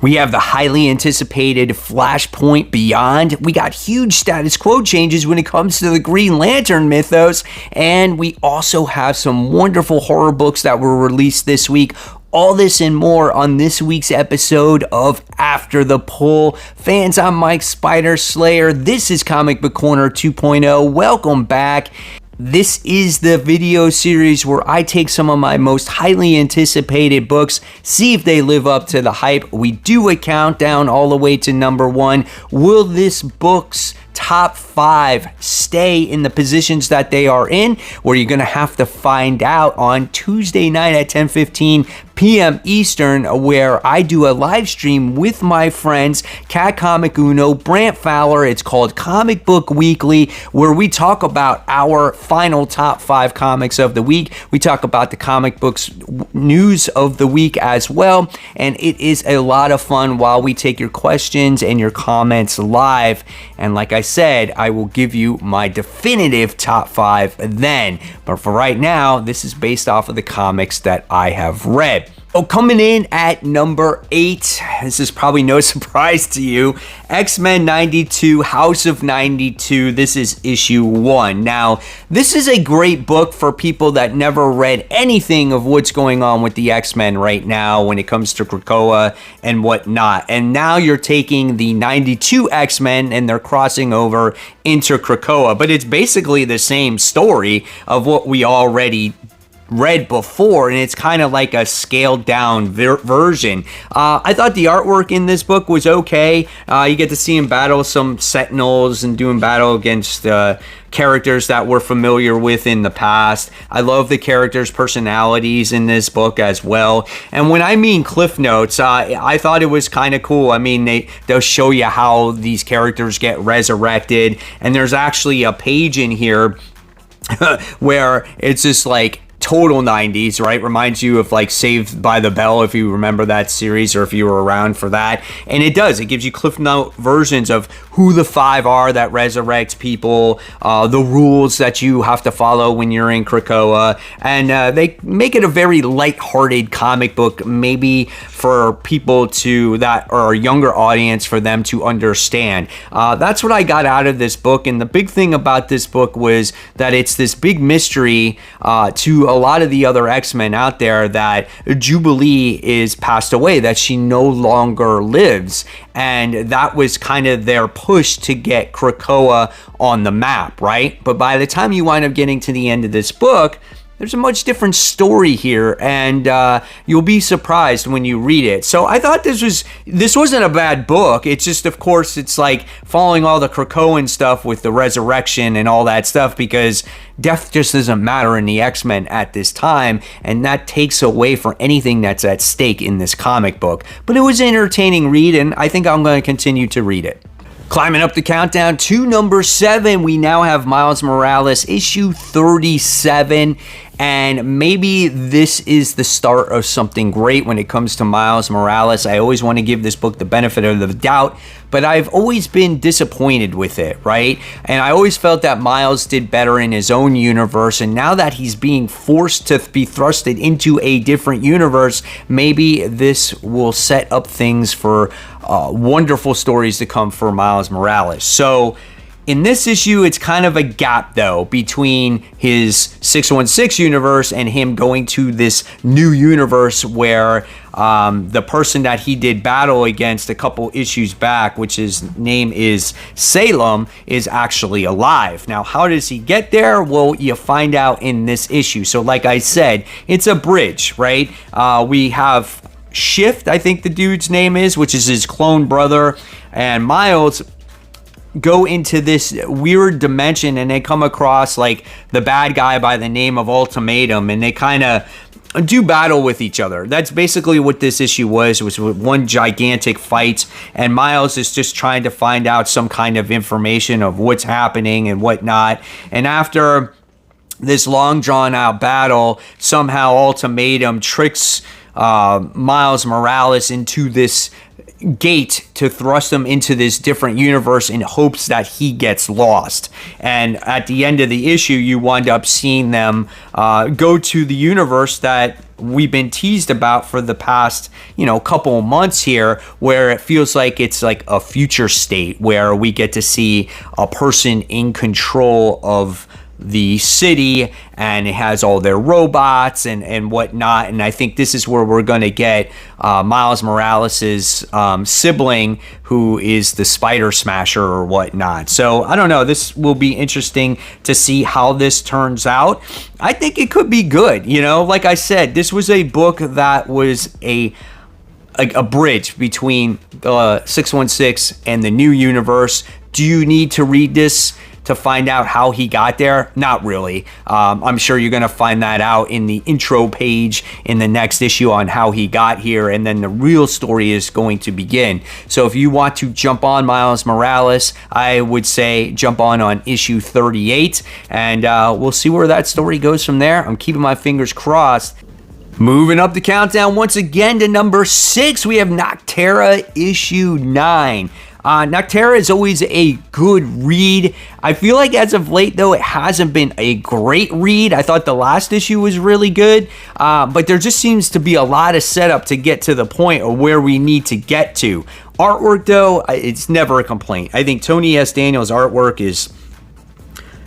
We have the highly anticipated Flashpoint Beyond. We got huge status quo changes when it comes to the Green Lantern mythos. And we also have some wonderful horror books that were released this week. All this and more on this week's episode of After the Pull. Fans, I'm Mike Spider Slayer. This is Comic Book Corner 2.0. Welcome back. This is the video series where I take some of my most highly anticipated books, see if they live up to the hype. We do a countdown all the way to number 1. Will this book's top 5 stay in the positions that they are in? Well, you're going to have to find out on Tuesday night at 10:15 p.m. Eastern, where I do a live stream with my friends Cat Comic Uno, Brant Fowler. It's called Comic Book Weekly, where we talk about our final top 5 comics of the week. We talk about the comic books news of the week as well, and it is a lot of fun while we take your questions and your comments live. And like I said, I will give you my definitive top 5 then. But for right now, this is based off of the comics that I have read. Oh, coming in at number 8, this is probably no surprise to you, X-Men 92, House of 92. This is issue 1. Now, this is a great book for people that never read anything of what's going on with the X-Men right now when it comes to Krakoa and whatnot. And now you're taking the 92 X-Men and they're crossing over into Krakoa. But it's basically the same story of what we already read before, and it's kind of like a scaled down version. I thought the artwork in this book was okay. You get to see him battle some Sentinels and doing battle against characters that we're familiar with in the past. I love the characters' personalities in this book as well. And when I mean cliff notes, I thought it was kind of cool. I mean, they'll show you how these characters get resurrected, and there's actually a page in here where it's just like total 90s, right? Reminds you of like Saved by the Bell, if you remember that series or if you were around for that. And it does. It gives you Cliff Note versions of who the 5 are that resurrect people, the rules that you have to follow when you're in Krakoa. And they make it a very lighthearted comic book, maybe for people that are a younger audience, for them to understand. That's what I got out of this book. And the big thing about this book was that it's this big mystery to a lot of the other X-Men out there that Jubilee is passed away, that she no longer lives. And that was kind of their push to get Krakoa on the map, right? But by the time you wind up getting to the end of this book, there's a much different story here, and you'll be surprised when you read it. So I thought this wasn't a bad book. It's just, of course, it's like following all the Krakoan stuff with the resurrection and all that stuff, because death just doesn't matter in the X-Men at this time, and that takes away from anything that's at stake in this comic book. But it was an entertaining read, and I think I'm going to continue to read it. Climbing up the countdown to number 7, we now have Miles Morales, issue 37. And maybe this is the start of something great when it comes to Miles Morales. I always want to give this book the benefit of the doubt, but I've always been disappointed with it, right? And I always felt that Miles did better in his own universe, and now that he's being forced to be thrusted into a different universe, maybe this will set up things for wonderful stories to come for Miles Morales. So in this issue, it's kind of a gap, though, between his 616 universe and him going to this new universe where the person that he did battle against a couple issues back, which his name is Salem, is actually alive. Now, how does he get there? Well, you find out in this issue. So like I said, it's a bridge, right? We have Shift, I think the dude's name is, which is his clone brother, and Miles go into this weird dimension, and they come across like the bad guy by the name of Ultimatum, and they kind of do battle with each other. That's basically what this issue was one gigantic fight, and Miles is just trying to find out some kind of information of what's happening and whatnot. And after this long drawn out battle, somehow Ultimatum tricks Miles Morales into this gate to thrust him into this different universe in hopes that he gets lost. And at the end of the issue, you wind up seeing them go to the universe that we've been teased about for the past, couple of months here, where it feels like it's like a future state where we get to see a person in control of the city, and it has all their robots and whatnot. And I think this is where we're going to get Miles Morales' sibling, who is the Spider Smasher or whatnot. So I don't know. This will be interesting to see how this turns out. I think it could be good. Like I said, this was a book that was a bridge between 616 and the new universe. Do you need to read this to find out how he got there? Not really. I'm sure you're going to find that out in the intro page in the next issue on how he got here, and then the real story is going to begin. So if you want to jump on Miles Morales, I would say jump on issue 38, and we'll see where that story goes from there. I'm keeping my fingers crossed. Moving up the countdown once again to number 6, we have Nocterra issue 9. Nocterra is always a good read. I feel like as of late, though, it hasn't been a great read. I thought the last issue was really good, but there just seems to be a lot of setup to get to the point of where we need to get to. Artwork, though, it's never a complaint. I think Tony S. Daniels' artwork is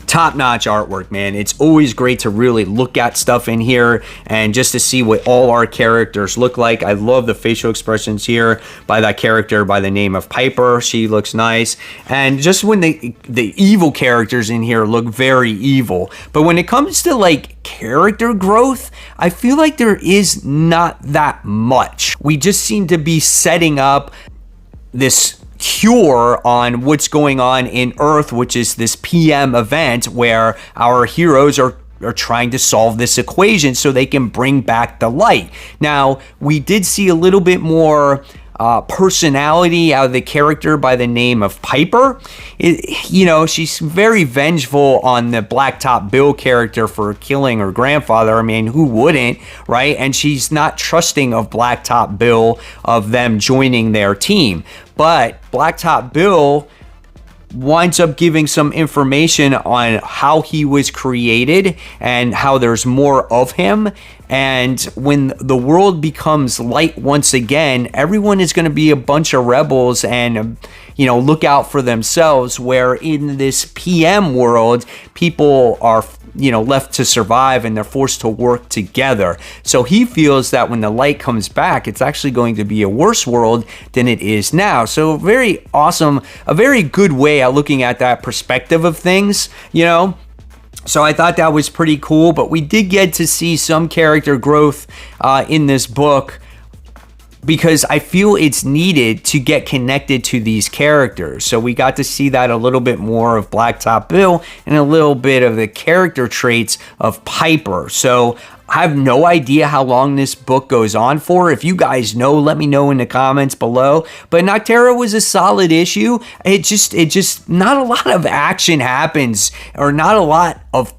top-notch artwork, man. It's always great to really look at stuff in here and just to see what all our characters look like. I love the facial expressions here by that character by the name of Piper. She looks nice. And just when the evil characters in here look very evil. But when it comes to like character growth, I feel like there is not that much. We just seem to be setting up this cure on what's going on in Earth, which is this PM event where our heroes are trying to solve this equation so they can bring back the light. Now, we did see a little bit more personality out of the character by the name of Piper. She's very vengeful on the Blacktop Bill character for killing her grandfather. I mean, who wouldn't, right? And she's not trusting of Blacktop Bill of them joining their team. But Blacktop Bill winds up giving some information on how he was created and how there's more of him. And when the world becomes light once again, everyone is going to be a bunch of rebels and, look out for themselves, where in this PM world, people are left to survive and they're forced to work together. So he feels that when the light comes back, it's actually going to be a worse world than it is now. So very awesome, a very good way of looking at that perspective of things, So I thought that was pretty cool, but we did get to see some character growth in this book, because I feel it's needed to get connected to these characters. So we got to see that a little bit more of Blacktop Bill and a little bit of the character traits of Piper. So I have no idea how long this book goes on for. If you guys know, let me know in the comments below. But Nocterra was a solid issue. It just not a lot of action happens, or not a lot of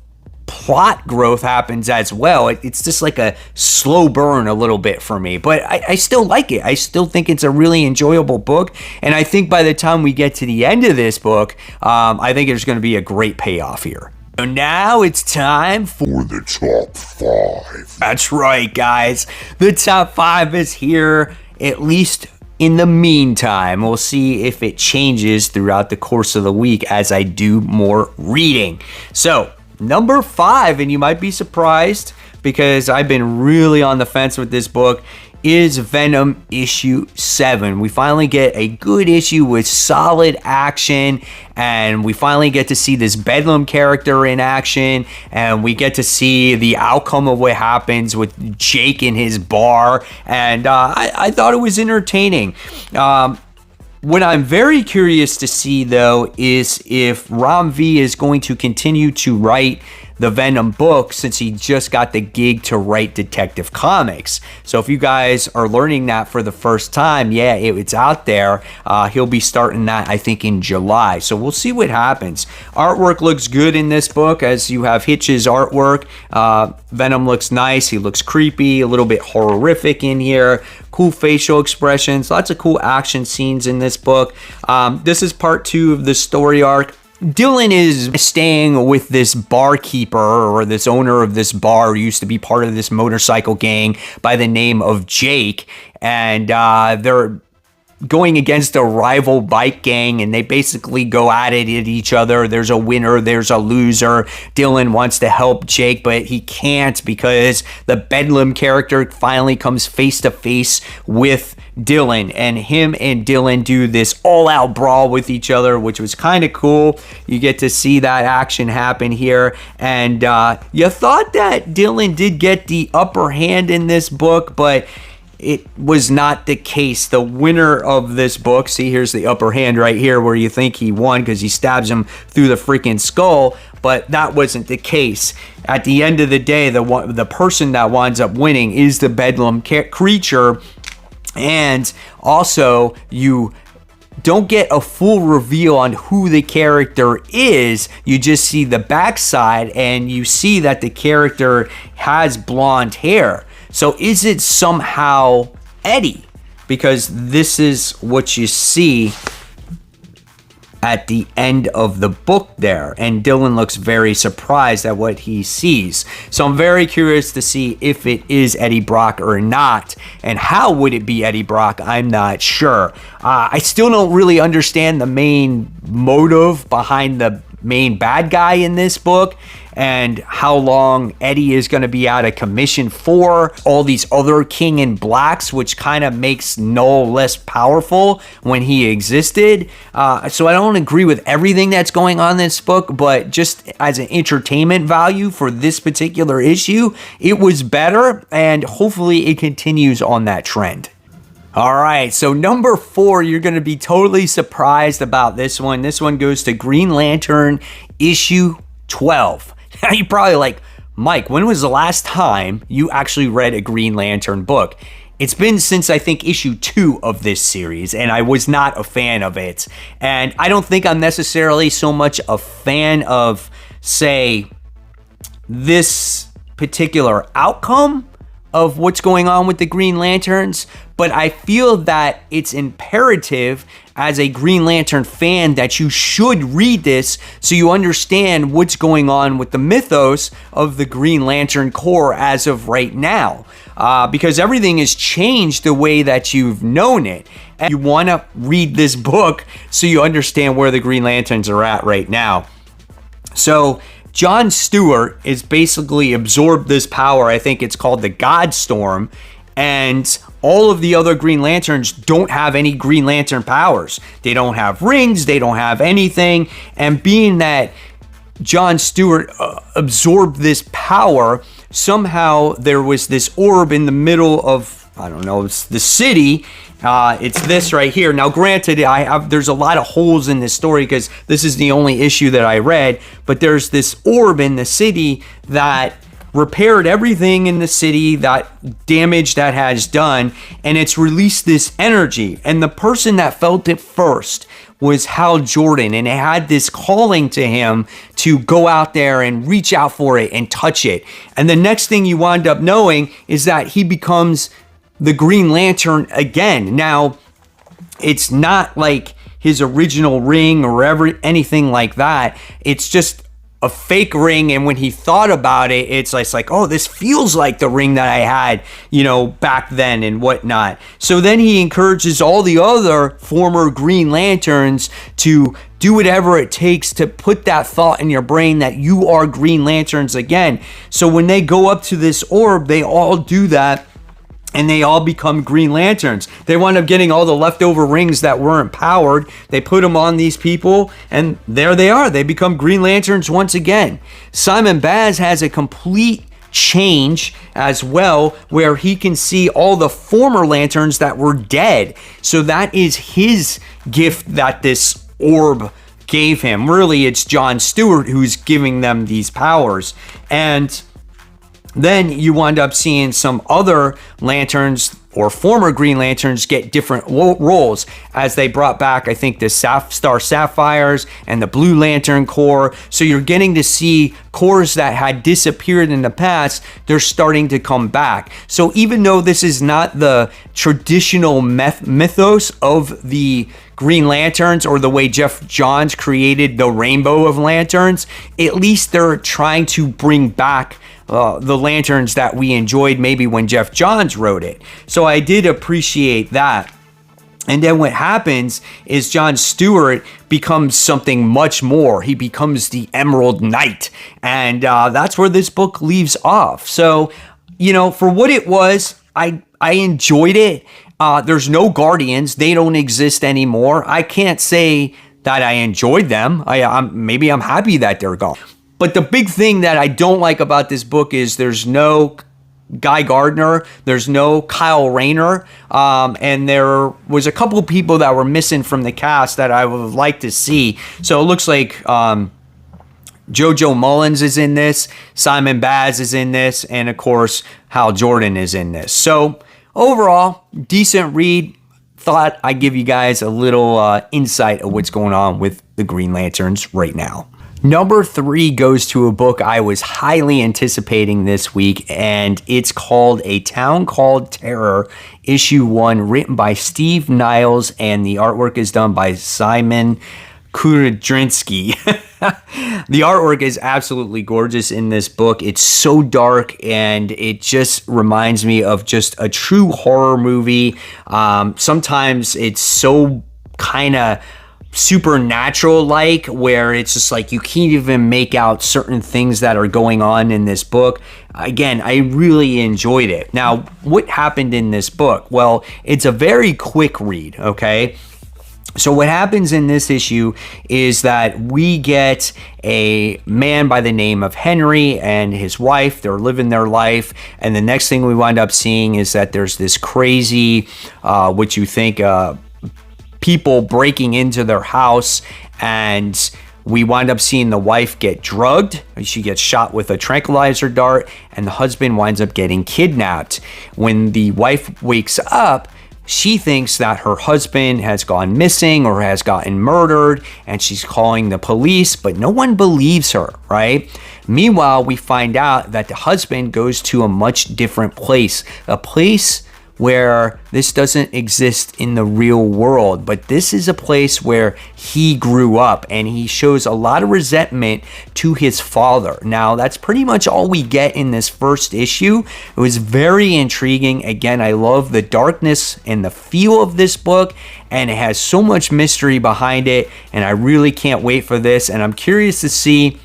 plot growth happens as well. It's just like a slow burn a little bit for me, but I still like it. I still think it's a really enjoyable book, and I think by the time we get to the end of this book, I think there's going to be a great payoff here. So now it's time for the top 5. That's right, guys. The top 5 is here, at least in the meantime. We'll see if it changes throughout the course of the week as I do more reading. So number 5, and you might be surprised because I've been really on the fence with this book, is Venom issue 7. We finally get a good issue with solid action, and we finally get to see this Bedlam character in action, and we get to see the outcome of what happens with Jake in his bar, and I thought it was entertaining. What I'm very curious to see, though, is if Ram V is going to continue to write the Venom book since he just got the gig to write Detective Comics. So if you guys are learning that for the first time, yeah, it's out there. He'll be starting that, I think, in July. So we'll see what happens. Artwork looks good in this book, as you have Hitch's artwork. Venom looks nice. He looks creepy, a little bit horrific in here. Cool facial expressions, lots of cool action scenes in this book. This is part 2 of the story arc. Dylan is staying with this barkeeper, or this owner of this bar who used to be part of this motorcycle gang by the name of Jake, and they're going against a rival bike gang, and they basically go at it at each other. There's a winner, there's a loser. Dylan wants to help Jake, but he can't because the Bedlam character finally comes face to face with Dylan, and him and Dylan do this all-out brawl with each other, which was kind of cool. You get to see that action happen here, and you thought that Dylan did get the upper hand in this book, but it was not the case. The winner of this book, see, here's the upper hand right here where you think he won because he stabs him through the freaking skull, but that wasn't the case. At the end of the day, the person that winds up winning is the Bedlam creature, and also you don't get a full reveal on who the character is. You just see the backside, and you see that the character has blonde hair. So is it somehow Eddie? Because this is what you see at the end of the book there. And Dylan looks very surprised at what he sees. So I'm very curious to see if it is Eddie Brock or not. And how would it be Eddie Brock? I'm not sure. I still don't really understand the main motive behind the main bad guy in this book, and how long Eddie is going to be out of commission for. All these other King in Blacks, which kind of makes Null less powerful when he existed. So I don't agree with everything that's going on in this book, but just as an entertainment value for this particular issue, it was better, and hopefully it continues on that trend. All right, so number 4, you're going to be totally surprised about this one. This one goes to Green Lantern issue 12. Now you're probably like, Mike, when was the last time you actually read a Green Lantern book? It's been since, I think, issue 2 of this series, and I was not a fan of it. And I don't think I'm necessarily so much a fan of, say, this particular outcome of what's going on with the Green Lanterns, but I feel that it's imperative as a Green Lantern fan that you should read this so you understand what's going on with the mythos of the Green Lantern Corps as of right now. Because everything has changed the way that you've known it. And you want to read this book so you understand where the Green Lanterns are at right now. So John Stewart is basically absorbed this power. I think it's called the God Storm, and all of the other Green Lanterns don't have any Green Lantern powers. They don't have rings, they don't have anything, and being that John Stewart absorbed this power, somehow there was this orb in the middle of, I don't know, it's the city. It's this right here. Now, granted, there's a lot of holes in this story because this is the only issue that I read, but there's this orb in the city that repaired everything in the city, that damage that has done, and it's released this energy. And the person that felt it first was Hal Jordan, and it had this calling to him to go out there and reach out for it and touch it. And the next thing you wind up knowing is that he becomes the Green Lantern again. Now, it's not like his original ring or anything like that. It's just a fake ring, and when he thought about it, it's like, oh, this feels like the ring that I had, back then and whatnot. So then he encourages all the other former Green Lanterns to do whatever it takes to put that thought in your brain that you are Green Lanterns again. So when they go up to this orb, they all do that, and they all become Green Lanterns. They wind up getting all the leftover rings that weren't powered. They put them on these people, and there they are. They become Green Lanterns once again. Simon Baz has a complete change as well, where he can see all the former Lanterns that were dead. So that is his gift that this orb gave him. Really, it's John Stewart who's giving them these powers. And then you wind up seeing some other Lanterns or former Green Lanterns get different roles as they brought back, I think, the Star Sapphires and the Blue Lantern Corps. So you're getting to see corps that had disappeared in the past, they're starting to come back. So even though this is not the traditional mythos of the Green Lanterns or the way Jeff Johns created the Rainbow of Lanterns, at least they're trying to bring back the lanterns that we enjoyed maybe when Jeff Johns wrote it. So I did appreciate that. And then what happens is John Stewart becomes something much more. He becomes the Emerald Knight. And that's where this book leaves off. So, for what it was, I enjoyed it. There's no Guardians. They don't exist anymore. I can't say that I enjoyed them. Maybe I'm happy that they're gone. But the big thing that I don't like about this book is there's no Guy Gardner, there's no Kyle Rayner, and there was a couple of people that were missing from the cast that I would like to see. So it looks like JoJo Mullins is in this, Simon Baz is in this, and of course Hal Jordan is in this. So overall, decent read. Thought I'd give you guys a little insight of what's going on with the Green Lanterns right now. Number 3 goes to a book I was highly anticipating this week, and it's called A Town Called Terror, Issue 1, written by Steve Niles, and the artwork is done by Simon Kudrynski. The artwork is absolutely gorgeous in this book. It's so dark, and it just reminds me of just a true horror movie. Sometimes it's so kind of supernatural like, where it's just like you can't even make out certain things that are going on in this book. Again, I really enjoyed it. Now, what happened in this book? Well, it's a very quick read, okay? So what happens in this issue is that we get a man by the name of Henry and his wife. They're living their life, and the next thing we wind up seeing is that there's this crazy, what you think, people breaking into their house, and we wind up seeing the wife get drugged. She gets shot with a tranquilizer dart, and the husband winds up getting kidnapped. When the wife wakes up, she thinks that her husband has gone missing or has gotten murdered, and she's calling the police, but no one believes her, right? Meanwhile, we find out that the husband goes to a much different place, a place where this doesn't exist in the real world, but this is a place where he grew up, and he shows a lot of resentment to his father. Now, that's pretty much all we get in this first issue. It was very intriguing. Again, I love the darkness and the feel of this book, and it has so much mystery behind it, and I really can't wait for this, and I'm curious to see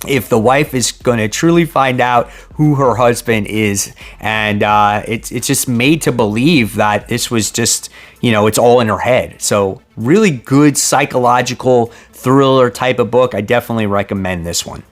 if the wife is going to truly find out who her husband is. And it's just made to believe that this was just, it's all in her head. So really good psychological thriller type of book. I definitely recommend this one.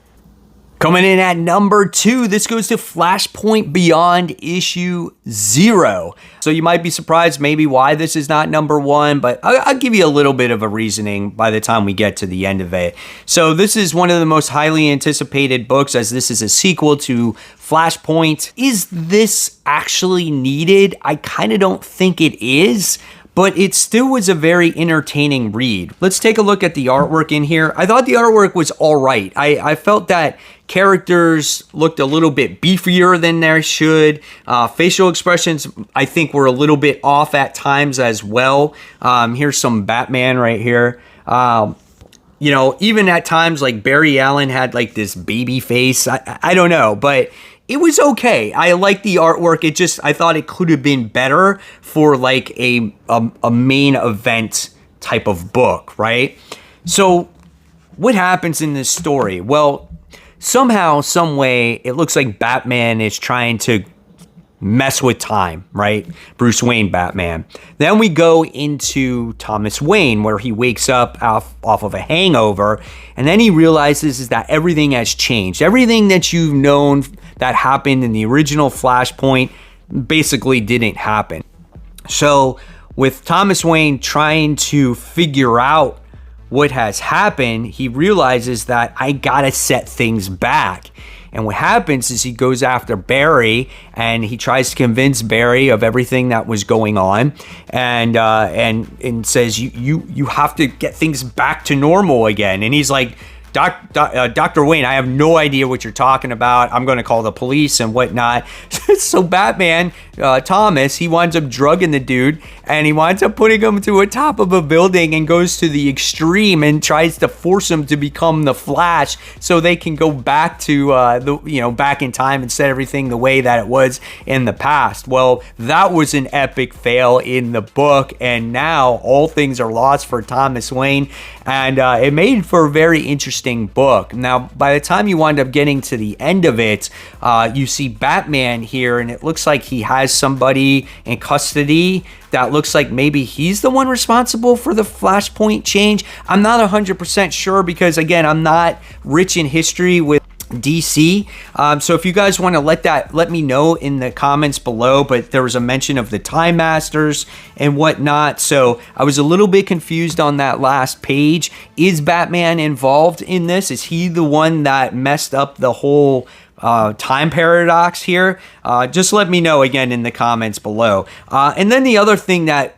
Coming in at number 2, this goes to Flashpoint Beyond issue 0. So you might be surprised maybe why this is not number 1, but I'll give you a little bit of a reasoning by the time we get to the end of it. So this is one of the most highly anticipated books, as this is a sequel to Flashpoint. Is this actually needed? I kind of don't think it is, but it still was a very entertaining read. Let's take a look at the artwork in here. I thought the artwork was all right. I felt that characters looked a little bit beefier than they should. Facial expressions, I think, were a little bit off at times as well. Here's some Batman right here. Even at times, like Barry Allen had like this baby face. I don't know, but it was okay. I like the artwork. I thought it could have been better for like a main event type of book, right? So what happens in this story? Well, somehow, some way, it looks like Batman is trying to mess with time, right? Bruce Wayne Batman. Then we go into Thomas Wayne, where he wakes up off of a hangover, and then he realizes is that everything has changed. Everything that you've known that happened in the original Flashpoint basically didn't happen. So with Thomas Wayne trying to figure out what has happened, he realizes that I gotta set things back. And what happens is he goes after Barry, and he tries to convince Barry of everything that was going on, and says you have to get things back to normal again. And he's like, Dr. Wayne, I have no idea what you're talking about. I'm going to call the police and whatnot. So Batman, Thomas, he winds up drugging the dude, and he winds up putting him to the top of a building and goes to the extreme and tries to force him to become the Flash so they can go back to back in time and set everything the way that it was in the past. Well, that was an epic fail in the book, and now all things are lost for Thomas Wayne, and it made for a very interesting book. Now, by the time you wind up getting to the end of it, you see Batman here, and it looks like he has somebody in custody that looks like maybe he's the one responsible for the Flashpoint change. I'm not 100% sure because, again, I'm not rich in history with DC. So if you guys want to let me know in the comments below, but there was a mention of the Time Masters and whatnot. So I was a little bit confused on that last page. Is Batman involved in this? Is he the one that messed up the whole time paradox here? Just let me know again in the comments below. And then the other thing that,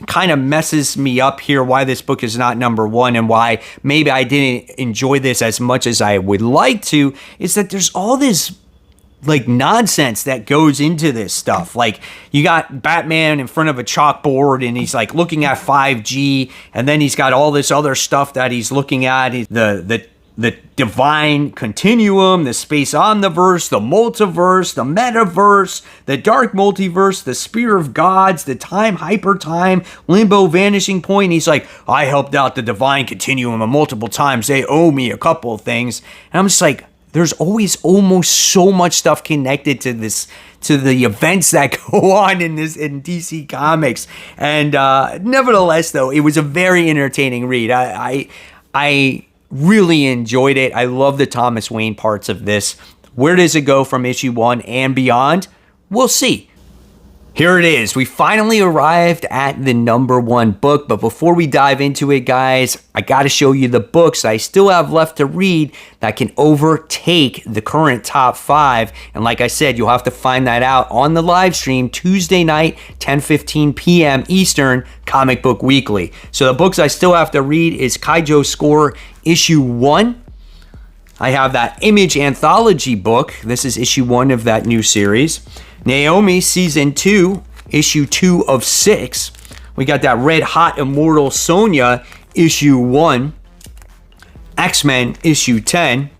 kind of messes me up here, why this book is not number one and why maybe I didn't enjoy this as much as I would like to, is that there's all this nonsense that goes into this stuff. Like, you got Batman in front of a chalkboard and he's looking at 5G, and then he's got all this other stuff that he's looking at, the divine continuum, the space omniverse, the multiverse, the metaverse, the dark multiverse, the spear of gods, the time hypertime, limbo vanishing point. He's like, I helped out the divine continuum multiple times. They owe me a couple of things. And I'm just like, there's always almost so much stuff connected to this, to the events that go on in DC Comics. And nevertheless, though, it was a very entertaining read. I really enjoyed it. I love the Thomas Wayne parts of this. Where does it go from issue 1 and beyond? We'll see. Here it is. We finally arrived at the number 1 book, but before we dive into it, guys, I got to show you the books I still have left to read that can overtake the current top 5. And like I said, you'll have to find that out on the live stream Tuesday night, 10:15 p.m. Eastern, Comic Book Weekly. So the books I still have to read is Kaijo Score issue 1. I have that Image anthology book. This is issue 1 of that new series. Naomi season 2, issue 2 of 6. We got that Red Hot Immortal Sonya issue 1. X-Men issue 10.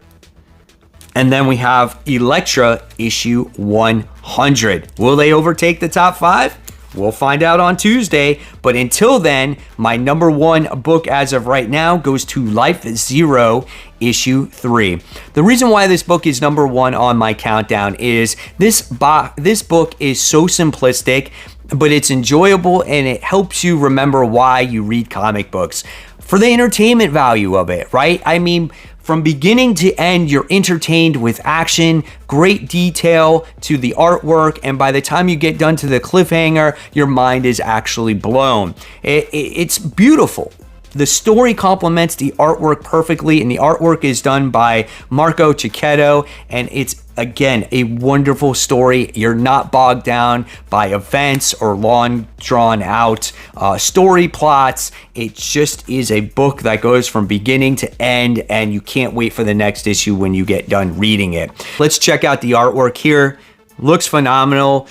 And then we have Elektra issue 100. Will they overtake the top 5? We'll find out on Tuesday, but until then, my number 1 book as of right now goes to Life Zero, issue 3. The reason why this book is number 1 on my countdown is this book is so simplistic, but it's enjoyable and it helps you remember why you read comic books. For the entertainment value of it, right? I mean, from beginning to end, you're entertained with action, great detail to the artwork, and by the time you get done to the cliffhanger, your mind is actually blown. It's beautiful. The story complements the artwork perfectly, and the artwork is done by Marco Cicchetto, and it's, again, a wonderful story. You're not bogged down by events or long drawn out story plots. It just is a book that goes from beginning to end, and you can't wait for the next issue when you get done reading it. Let's check out the artwork here. Looks phenomenal.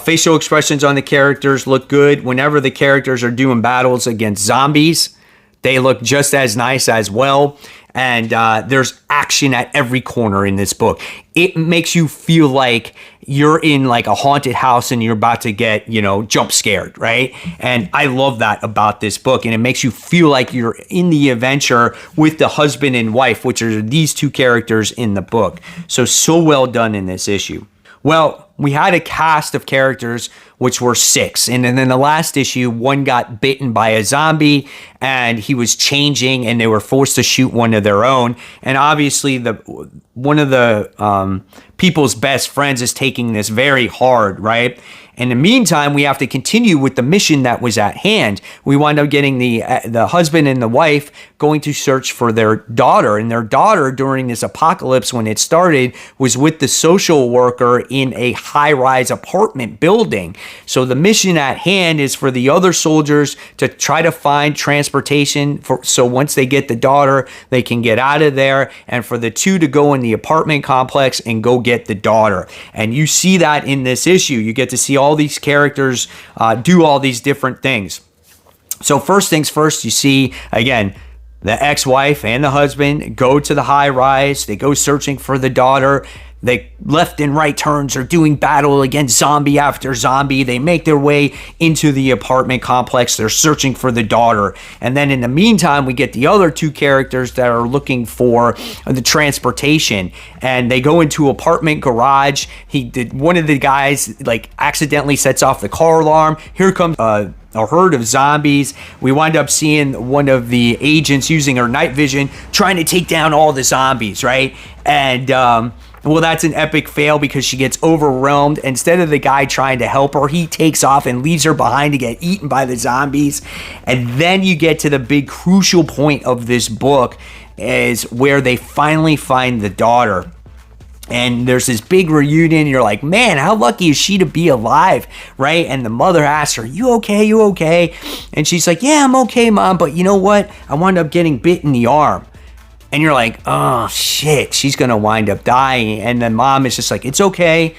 Facial expressions on the characters look good. Whenever the characters are doing battles against zombies, they look just as nice as well. And there's action at every corner in this book. It makes you feel like you're in like a haunted house and you're about to get, jump scared, right? And I love that about this book. And it makes you feel like you're in the adventure with the husband and wife, which are these two characters in the book. So well done in this issue. Well, we had a cast of characters, which were 6. And then in the last issue, one got bitten by a zombie and he was changing and they were forced to shoot one of their own. And obviously, one of the people's best friends is taking this very hard, right? In the meantime, we have to continue with the mission that was at hand. We wind up getting the husband and the wife going to search for their daughter. And their daughter, during this apocalypse when it started, was with the social worker in a high-rise apartment building. So the mission at hand is for the other soldiers to try to find transportation so once they get the daughter, they can get out of there, and for the two to go in the apartment complex and go get the daughter. And you see that in this issue. You get to see all these characters do all these different things. So first things first, you see, again, the ex-wife and the husband go to the high rise. They go searching for the daughter. They left and right turns are doing battle against zombie after zombie. They make their way into the apartment complex. They're searching for the daughter. And then in the meantime, we get the other two characters that are looking for the transportation. And they go into apartment garage. One of the guys accidentally sets off the car alarm. Here comes a herd of zombies. We wind up seeing one of the agents using her night vision trying to take down all the zombies, right? And well, that's an epic fail because she gets overwhelmed. Instead of the guy trying to help her, he takes off and leaves her behind to get eaten by the zombies. And then you get to the big crucial point of this book, is where they finally find the daughter. And there's this big reunion. You're like, man, how lucky is she to be alive, right? And the mother asks her, you okay? You okay? And she's like, yeah, I'm okay, Mom. But you know what? I wound up getting bit in the arm. And you're like, oh, shit, she's going to wind up dying. And then Mom is just like, it's okay.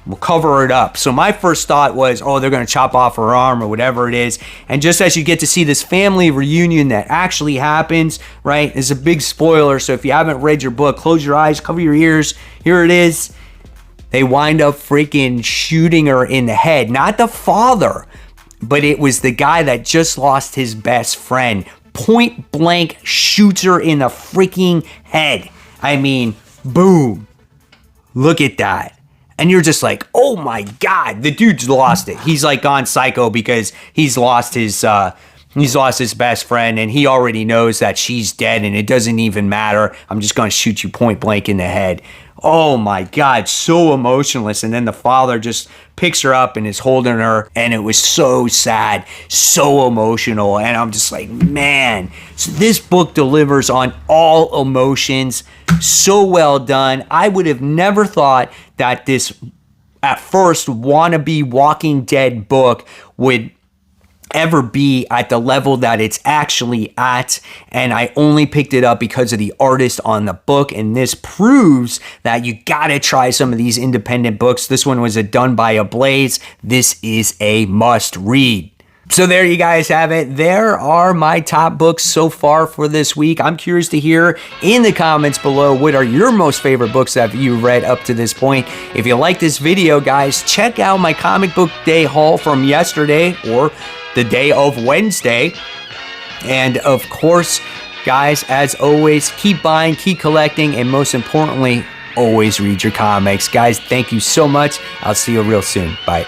We'll cover it up. So my first thought was, oh, they're going to chop off her arm or whatever it is. And just as you get to see this family reunion that actually happens, right, is a big spoiler. So if you haven't read your book, close your eyes, cover your ears. Here it is. They wind up freaking shooting her in the head. Not the father, but it was the guy that just lost his best friend. Point blank shoots her in the freaking head. I mean, boom. Look at that. And you're just like, oh my God, the dude's lost it. He's like gone psycho because he's lost his best friend, and he already knows that she's dead and it doesn't even matter. I'm just going to shoot you point blank in the head. Oh my God, so emotionless. And then the father just picks her up and is holding her, and it was so sad, so emotional. And I'm just like, man, so this book delivers on all emotions. So well done. I would have never thought that this, at first, wannabe Walking Dead book would ever be at the level that it's actually at, and I only picked it up because of the artist on the book, and this proves that you gotta try some of these independent books. This one was done by Ablaze. This is a must read. So there you guys have it. There are my top books so far for this week. I'm curious to hear in the comments below, what are your most favorite books that you read up to this point? If you like this video, guys, check out my comic book day haul from yesterday, or the day of Wednesday. And of course, guys, as always, keep buying, keep collecting, and most importantly, always read your comics. Guys, thank you so much. I'll see you real soon. Bye.